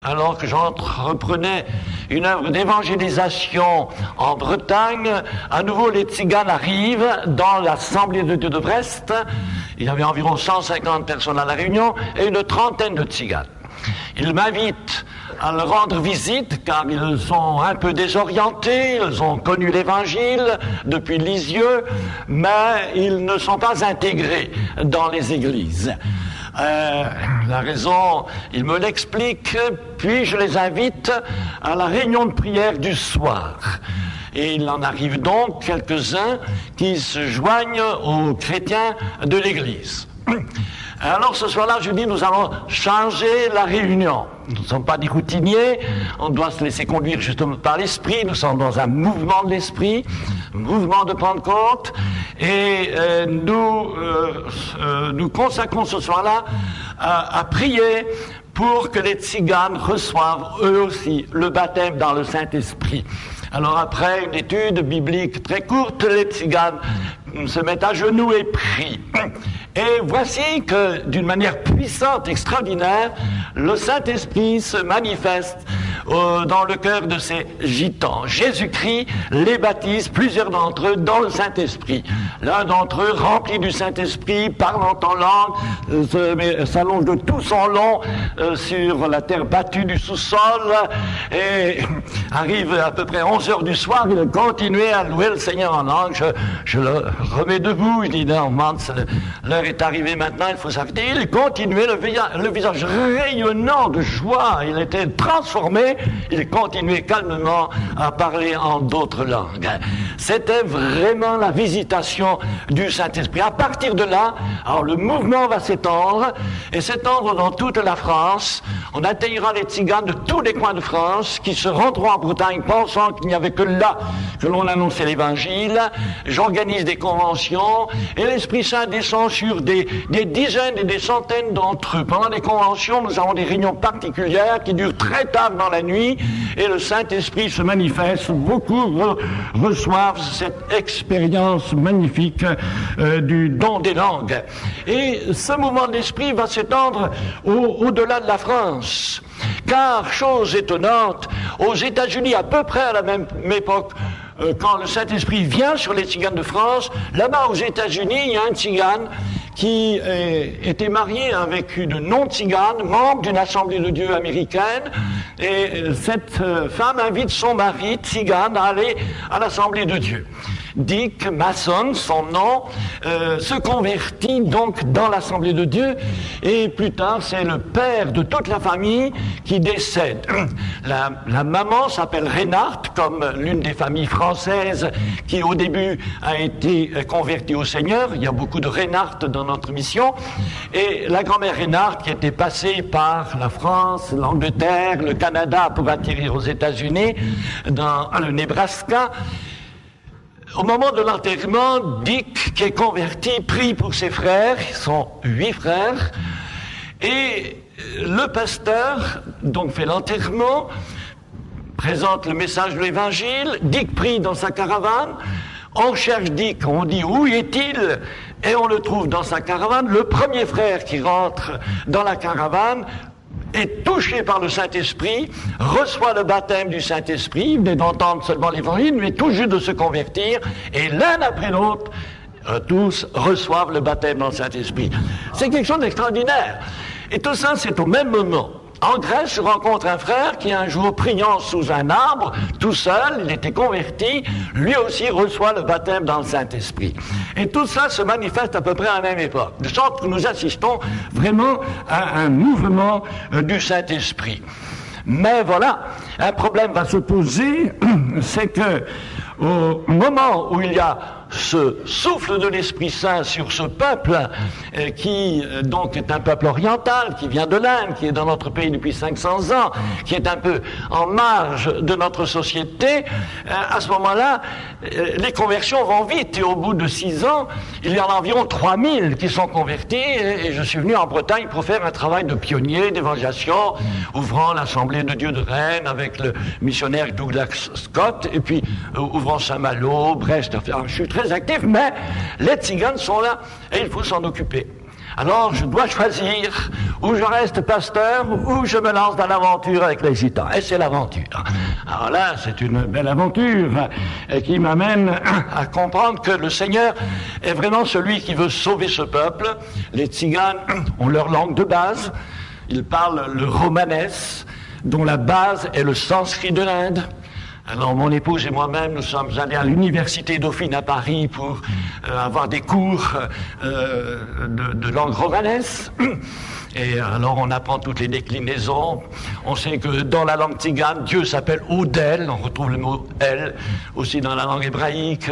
Alors que j'entreprenais une œuvre d'évangélisation en Bretagne, à nouveau les tziganes arrivent dans l'Assemblée de Dieu de Brest. Il y avait environ 150 personnes à la réunion et une trentaine de tziganes. Ils m'invitent à leur rendre visite car ils sont un peu désorientés, ils ont connu l'évangile depuis Lisieux, mais ils ne sont pas intégrés dans les églises. La raison, ils me l'expliquent, puis je les invite à la réunion de prière du soir. Et il en arrive donc quelques-uns qui se joignent aux chrétiens de l'Église. Alors ce soir-là, je dis, nous allons changer la réunion. Nous ne sommes pas des routiniers, on doit se laisser conduire justement par l'Esprit, nous sommes dans un mouvement de l'Esprit, mouvement de Pentecôte, et nous consacrons ce soir-là à prier pour que les tziganes reçoivent eux aussi le baptême dans le Saint-Esprit. Alors après une étude biblique très courte, les tziganes se mettent à genoux et prient. Et voici que, d'une manière puissante, extraordinaire, le Saint-Esprit se manifeste dans le cœur de ces gitans. Jésus-Christ les baptise, plusieurs d'entre eux, dans le Saint-Esprit. L'un d'entre eux, rempli du Saint-Esprit, parlant en langue, s'allonge de tout son long sur la terre battue du sous-sol et arrive à peu près 11 heures du soir, il continue à louer le Seigneur en langue. Je le remets debout, il dit non, l'heure est arrivée maintenant, il faut s'arrêter. Il continuait, le visage rayonnant de joie, il était transformé, il continuait calmement à parler en d'autres langues. C'était vraiment la visitation du Saint-Esprit. À partir de là, alors le mouvement va s'étendre, et s'étendre dans toute la France. On atteignera les tziganes de tous les coins de France, qui se rendront en Bretagne pensant qu'il n'y avait que là que l'on annonçait l'évangile. J'organise des conventions, et l'Esprit Saint descend sur des dizaines et des centaines d'entre eux. Pendant les conventions, nous avons des réunions particulières qui durent très tard dans la nuit, et le Saint-Esprit se manifeste. Beaucoup reçoivent cette expérience magnifique du don des langues. Et ce mouvement de l'Esprit va s'étendre au-delà de la France. Car, chose étonnante, aux États-Unis, à peu près à la même époque, quand le Saint-Esprit vient sur les tziganes de France, là-bas aux États-Unis, il y a un tzigane qui était marié avec une non-tzigane, membre d'une Assemblée de Dieu américaine, et cette femme invite son mari, tzigane, à aller à l'Assemblée de Dieu. Dick Mason, son nom, se convertit donc dans l'Assemblée de Dieu, et plus tard c'est le père de toute la famille qui décède. La maman s'appelle Reinhardt, comme l'une des familles françaises qui au début a été convertie au Seigneur. Il y a beaucoup de Reinhardt dans notre mission, et la grand-mère Reinhardt qui était passée par la France, l'Angleterre, le Canada pour atterrir aux États-Unis, dans le Nebraska. Au moment de l'enterrement, Dick, qui est converti, prie pour ses frères, ils sont 8 frères, et le pasteur, donc, fait l'enterrement, présente le message de l'Évangile. Dick prie dans sa caravane, on cherche Dick, on dit où est-il, et on le trouve dans sa caravane. Le premier frère qui rentre dans la caravane est touché par le Saint-Esprit, reçoit le baptême du Saint-Esprit, il venait d'entendre seulement l'évangile, mais tout juste de se convertir, et l'un après l'autre, tous reçoivent le baptême dans le Saint-Esprit. C'est quelque chose d'extraordinaire. Et tout ça, c'est au même moment. En Grèce, je rencontre un frère qui, un jour, priant sous un arbre, tout seul, il était converti, lui aussi reçoit le baptême dans le Saint-Esprit. Et tout ça se manifeste à peu près à la même époque, de sorte que nous assistons vraiment à un mouvement du Saint-Esprit. Mais voilà, un problème va se poser, c'est que au moment où il y a ce souffle de l'Esprit Saint sur ce peuple qui donc est un peuple oriental, qui vient de l'Inde, qui est dans notre pays depuis 500 ans, qui est un peu en marge de notre société, à ce moment-là, les conversions vont vite, et au bout de 6 ans, il y en a environ 3000 qui sont convertis, et je suis venu en Bretagne pour faire un travail de pionnier, d'évangélisation, ouvrant l'Assemblée de Dieu de Rennes avec le missionnaire Douglas Scott, et puis ouvrant Saint-Malo, Brest. Alors, je suis très actif, mais les tziganes sont là et il faut s'en occuper. Alors je dois choisir ou je reste pasteur, ou je me lance dans l'aventure avec les gitans. Et c'est l'aventure. Alors là, c'est une belle aventure qui m'amène à comprendre que le Seigneur est vraiment celui qui veut sauver ce peuple. Les tziganes ont leur langue de base. Ils parlent le romanès, dont la base est le sanskrit de l'Inde. Alors mon épouse et moi-même, nous sommes allés à l'université Dauphine à Paris pour avoir des cours de langue romanesque. Et alors on apprend toutes les déclinaisons. On sait que dans la langue tzigane, Dieu s'appelle Odel, on retrouve le mot El, aussi dans la langue hébraïque.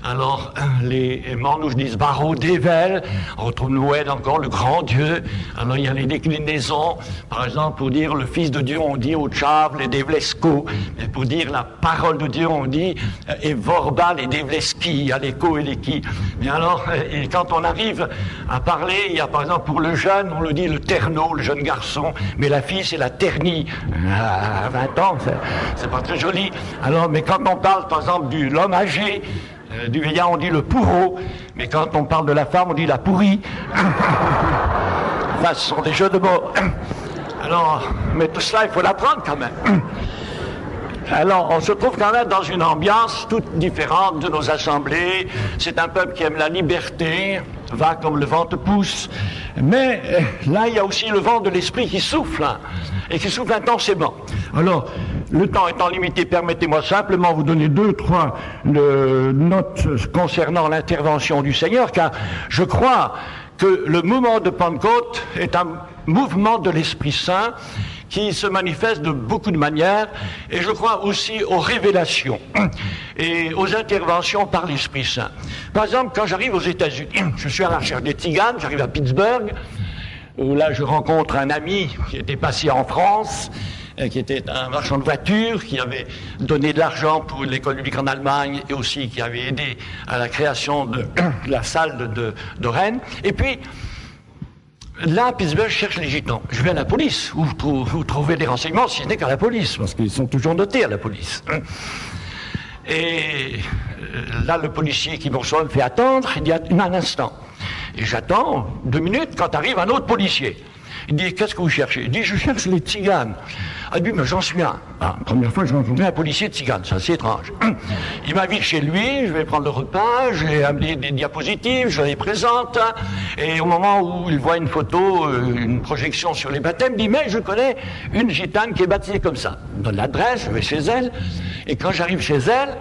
Alors les Manouches disent Baro Devel, on retrouve le mot El encore, le grand Dieu. Alors il y a les déclinaisons, par exemple pour dire le Fils de Dieu, on dit Ochav, les Devlesko. Mais pour dire la parole de Dieu, on dit Evorba, les Devleski, Aleko et les Ki. Mais alors, et quand on arrive à parler, il y a par exemple pour le jeune, on le dit le terneau, le jeune garçon, mais la fille c'est la ternie. À 20 ans, c'est pas très joli. Alors, mais quand on parle par exemple de l'homme âgé, du vieillard on dit le pourreau, mais quand on parle de la femme on dit la pourrie. Enfin, ce sont des jeux de mots. Alors, mais tout cela il faut l'apprendre quand même. Alors, on se trouve quand même dans une ambiance toute différente de nos assemblées. C'est un peuple qui aime la liberté, va comme le vent te pousse. Mais là, il y a aussi le vent de l'esprit qui souffle, hein, et qui souffle intensément. Alors, le temps étant limité, permettez-moi simplement vous donner 2-3 notes concernant l'intervention du Seigneur, car je crois que le mouvement de Pentecôte est un mouvement de l'Esprit Saint qui se manifeste de beaucoup de manières, et je crois aussi aux révélations et aux interventions par l'Esprit Saint. Par exemple, quand j'arrive aux États-Unis, je suis à la recherche des tziganes, j'arrive à Pittsburgh, où là je rencontre un ami qui était passé en France, qui était un marchand de voitures, qui avait donné de l'argent pour l'école publique en Allemagne, et aussi qui avait aidé à la création de la salle de Rennes. Et puis, là, à Pittsburgh, je cherche les gitans. Je vais à la police. Où vous trouvez des renseignements, si ce n'est qu'à la police, parce qu'ils sont toujours notés à la police. Et là, le policier qui me reçoit me fait attendre. Il dit un instant. Et j'attends 2 minutes quand arrive un autre policier. Il dit, qu'est-ce que vous cherchez? Il dit, je cherche les tziganes. Ah, il dit, mais j'en suis un. Ah, première fois que j'ai rencontré un policier tzigane, c'est assez étrange. Il m'invite chez lui, je vais prendre le repas, j'ai amené des diapositives, je les présente, et au moment où il voit une photo, une projection sur les baptêmes, il dit, mais je connais une gitane qui est baptisée comme ça. Il me donne l'adresse, je vais chez elle, et quand j'arrive chez elle,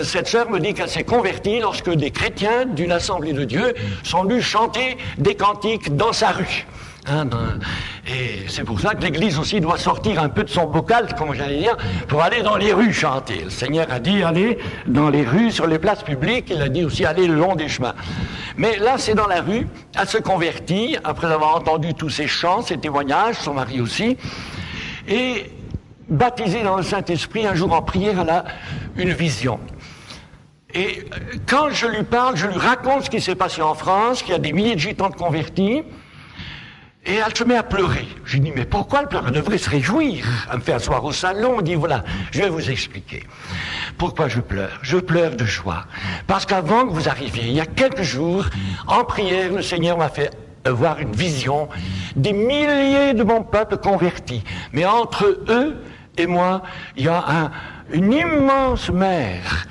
cette sœur me dit qu'elle s'est convertie lorsque des chrétiens d'une assemblée de Dieu sont venus chanter des cantiques dans sa rue. Et c'est pour ça que l'Église aussi doit sortir un peu de son bocal, comme j'allais dire, pour aller dans les rues chanter. Le Seigneur a dit aller dans les rues, sur les places publiques, il a dit aussi aller le long des chemins. Mais là, c'est dans la rue, elle se convertit, après avoir entendu tous ces chants, ces témoignages, son mari aussi, et baptisée dans le Saint-Esprit, un jour en prière, elle a une vision. Et quand je lui parle, je lui raconte ce qui s'est passé en France, qu'il y a des milliers de gitans de convertis, et elle se met à pleurer. Je lui dis, mais pourquoi elle pleure? Elle devrait se réjouir. Elle me fait asseoir au salon, elle dit, voilà, je vais vous expliquer. Pourquoi je pleure? Je pleure de joie. Parce qu'avant que vous arriviez, il y a quelques jours, en prière, le Seigneur m'a fait voir une vision des milliers de mon peuple convertis. Mais entre eux et moi, il y a une immense mer.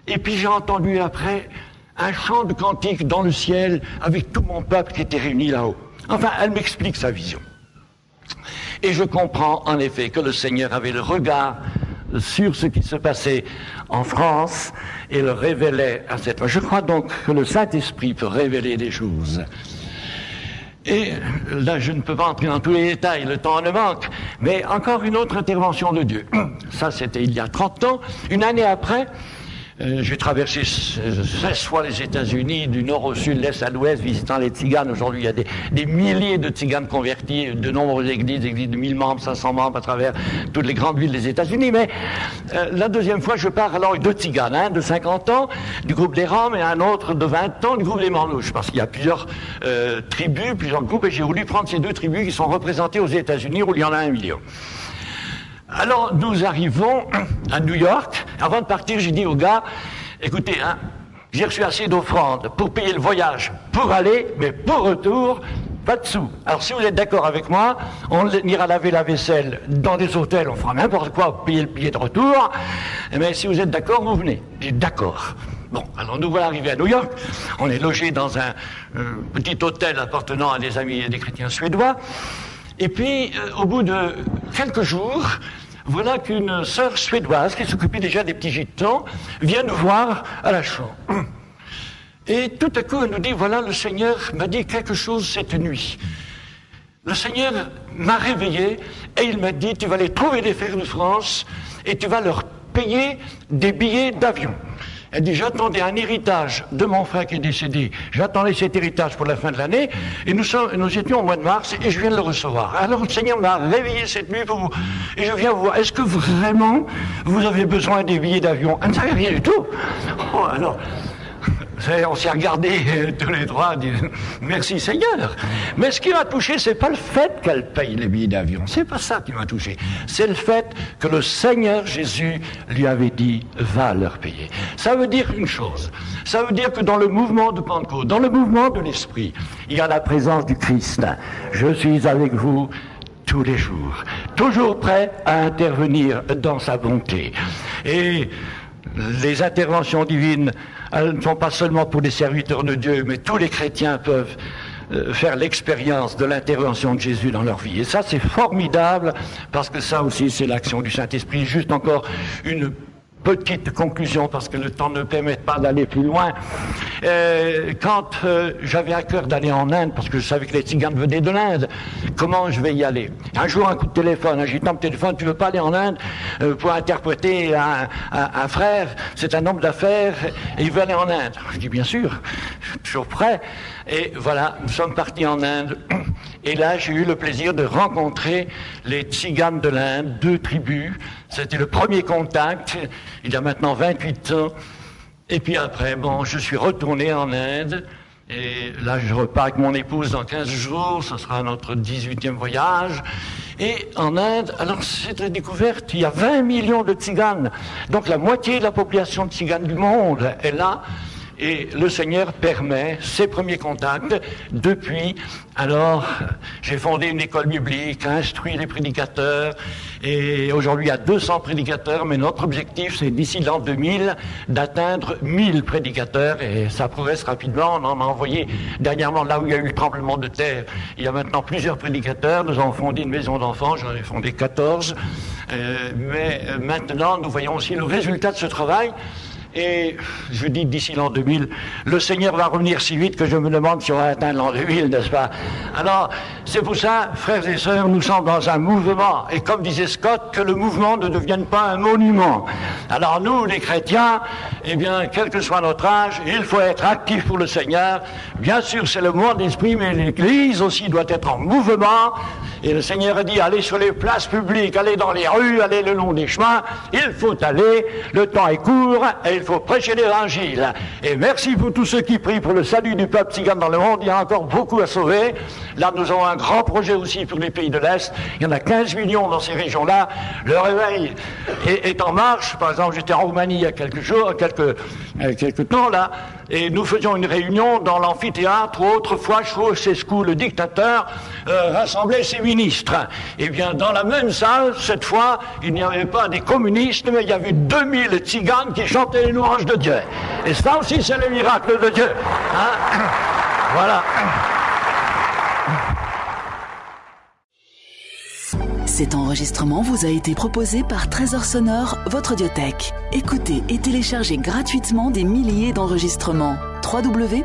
Et puis j'ai entendu après un chant de cantique dans le ciel avec tout mon peuple qui était réuni là-haut. Enfin, elle m'explique sa vision. Et je comprends en effet que le Seigneur avait le regard sur ce qui se passait en France et le révélait à cette fois. Je crois donc que le Saint-Esprit peut révéler des choses. Et là, je ne peux pas entrer dans tous les détails, le temps ne manque, mais encore une autre intervention de Dieu. Ça, c'était il y a 30 ans. Une année après, j'ai traversé 16 fois les États-Unis, du nord au sud, l'est à l'ouest, visitant les tziganes. Aujourd'hui, il y a des milliers de tziganes convertis, de nombreuses églises de 1000 membres, 500 membres à travers toutes les grandes villes des États-Unis. Mais la deuxième fois, je pars alors avec 2 tziganes, un de 50 ans, du groupe des Roms, et un autre de 20 ans, du groupe des Manouches, parce qu'il y a plusieurs tribus, plusieurs groupes, et j'ai voulu prendre ces 2 tribus qui sont représentées aux États-Unis, où il y en a 1 million. Alors, nous arrivons à New York. Avant de partir, j'ai dit aux gars, écoutez, j'ai reçu assez d'offrandes pour payer le voyage, pour aller, mais pour retour, pas de sous. Alors si vous êtes d'accord avec moi, on ira laver la vaisselle dans des hôtels, on fera n'importe quoi pour payer le billet de retour. Mais si vous êtes d'accord, vous venez. Et d'accord. Bon, alors nous voilà arrivés à New York. On est logé dans un petit hôtel appartenant à des amis et des chrétiens suédois. Et puis, au bout de quelques jours, voilà qu'une sœur suédoise qui s'occupait déjà des petits gitans vient nous voir à la chambre. Et tout à coup, elle nous dit, voilà, le Seigneur m'a dit quelque chose cette nuit. Le Seigneur m'a réveillé et il m'a dit, tu vas aller trouver des frères de France et tu vas leur payer des billets d'avion. Elle dit, j'attendais un héritage de mon frère qui est décédé. J'attendais cet héritage pour la fin de l'année et nous étions au mois de mars et je viens de le recevoir. Alors le Seigneur m'a réveillé cette nuit pour vous. Et je viens vous voir, est-ce que vraiment vous avez besoin des billets d'avion? Elle ne savait rien du tout. Oh, alors... On s'est regardés tous les trois, dit merci Seigneur. Mais ce qui m'a touché, c'est pas le fait qu'elle paye les billets d'avion, c'est pas ça qui m'a touché. C'est le fait que le Seigneur Jésus lui avait dit va leur payer. Ça veut dire une chose. Ça veut dire que dans le mouvement de Pentecôte, dans le mouvement de l'Esprit, il y a la présence du Christ. Je suis avec vous tous les jours, toujours prêt à intervenir dans sa bonté. Et les interventions divines, elles ne sont pas seulement pour les serviteurs de Dieu, mais tous les chrétiens peuvent faire l'expérience de l'intervention de Jésus dans leur vie. Et ça, c'est formidable, parce que ça aussi, c'est l'action du Saint-Esprit. Juste encore une petite conclusion, parce que le temps ne permet pas d'aller plus loin. Quand j'avais à cœur d'aller en Inde, parce que je savais que les tziganes venaient de l'Inde, comment je vais y aller? Un jour, un coup de téléphone, un gitan me téléphone, tu veux pas aller en Inde pour interpréter un frère, c'est un homme d'affaires, et il veut aller en Inde. Je dis, bien sûr, je suis toujours prêt. Et voilà, nous sommes partis en Inde. Et là, j'ai eu le plaisir de rencontrer les tziganes de l'Inde, 2 tribus. C'était le premier contact, il y a maintenant 28 ans. Et puis après, bon, je suis retourné en Inde. Et là, je repars avec mon épouse dans 15 jours. Ce sera notre 18e voyage. Et en Inde, alors c'est la découverte, il y a 20 millions de tziganes. Donc la moitié de la population de tziganes du monde est là. Et le Seigneur permet ces premiers contacts. Depuis, alors, j'ai fondé une école biblique, instruit les prédicateurs, et aujourd'hui il y a 200 prédicateurs, mais notre objectif c'est d'ici l'an 2000 d'atteindre 1000 prédicateurs, et ça progresse rapidement. On en a envoyé dernièrement là où il y a eu le tremblement de terre. Il y a maintenant plusieurs prédicateurs, nous avons fondé une maison d'enfants, j'en ai fondé 14, mais maintenant nous voyons aussi le résultat de ce travail. Et je dis d'ici l'an 2000, le Seigneur va revenir si vite que je me demande si on va atteindre l'an 2000, n'est-ce pas? Alors, c'est pour ça, frères et sœurs, nous sommes dans un mouvement. Et comme disait Scott, que le mouvement ne devienne pas un monument. Alors nous, les chrétiens, eh bien, quel que soit notre âge, il faut être actif pour le Seigneur. Bien sûr, c'est le mouvement d'esprit, mais l'Église aussi doit être en mouvement. Et le Seigneur a dit, allez sur les places publiques, allez dans les rues, allez le long des chemins. Il faut aller, le temps est court, et il faut prêcher l'Évangile. Et merci pour tous ceux qui prient pour le salut du peuple tzigane dans le monde. Il y a encore beaucoup à sauver. Là, nous avons un grand projet aussi pour les pays de l'Est. Il y en a 15 millions dans ces régions-là. Le réveil est en marche. Par exemple, j'étais en Roumanie il y a quelques temps, là, et nous faisions une réunion dans l'amphithéâtre où autrefois Ceausescu, le dictateur, rassemblait ses ministres. Eh bien, dans la même salle, cette fois, il n'y avait pas des communistes, mais il y avait 2000 tziganes qui chantaient les louanges de Dieu. Et ça aussi, c'est le miracle de Dieu. Hein? Voilà. Cet enregistrement vous a été proposé par Trésor Sonore, votre audiothèque. Écoutez et téléchargez gratuitement des milliers d'enregistrements. www.